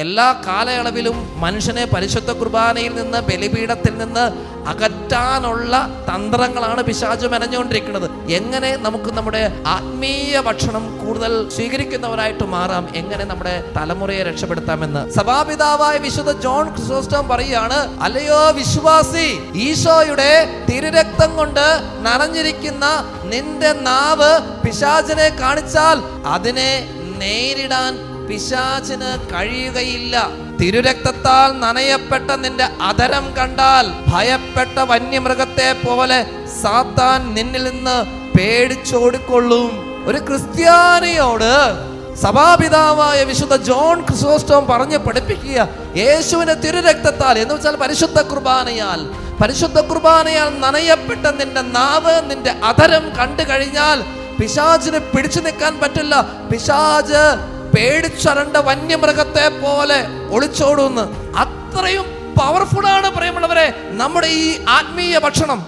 എല്ലാ കാലയളവിലും മനുഷ്യനെ പരിശുദ്ധ കുർബാനയിൽ നിന്ന്, ബലിപീഠത്തിൽ നിന്ന് അകറ്റാനുള്ള തന്ത്രങ്ങളാണ് പിശാച് മെനഞ്ഞുകൊണ്ടിരിക്കുന്നത്. എങ്ങനെ നമുക്ക് നമ്മുടെ ആത്മീയ ഭക്ഷണം കൂടുതൽ സ്വീകരിക്കുന്നവരായിട്ട് മാറാം, എങ്ങനെ നമ്മുടെ തലമുറയെ രക്ഷപ്പെടുത്താമെന്ന് സഭാപിതാവായ വിശുദ്ധ ജോൺ ക്രിസോസ്റ്റം പറയുകയാണ്, അല്ലയോ വിശ്വാസി, ഈശോയുടെ തിരുരക്തം കൊണ്ട് നനഞ്ഞിരിക്കുന്ന നിന്റെ നാവ് പിശാചിനെ കാണിച്ചാൽ അതിനെ നേരിടാൻ പിശാചിന് കഴിയുകയില്ല. തിരുരക്തത്താൽ നനയപ്പെട്ട നിന്റെ അധരം കണ്ടാൽ ഭയപ്പെട്ട വന്യമൃഗത്തെ പോലെ സാത്താൻ നിന്നിൽ നിന്ന് പേടിച്ചോടിക്കൊള്ളും. ഒരു ക്രിസ്ത്യാനിയോട് സഭാപിതാവായ വിശുദ്ധ ജോൺ ക്രിസോസ്റ്റം പറഞ്ഞ് പഠിപ്പിക്കുക, യേശുവിന്റെ തിരുരക്തത്താൽ എന്ന് വെച്ചാൽ പരിശുദ്ധ കുർബാനയാൽ നനയപ്പെട്ട നിന്റെ നാവ്, നിന്റെ അധരം കണ്ടു കഴിഞ്ഞാൽ പിശാചിന് പിടിച്ചു നിൽക്കാൻ പറ്റില്ല. പിശാച് പേടിച്ചരണ്ട വന്യമൃഗത്തെ പോലെ ഒളിച്ചോടുന്നു. അത്രയും പവർഫുൾ ആണ് പ്രിയമുള്ളവരെ നമ്മുടെ ഈ ആത്മീയ ഭക്ഷണം.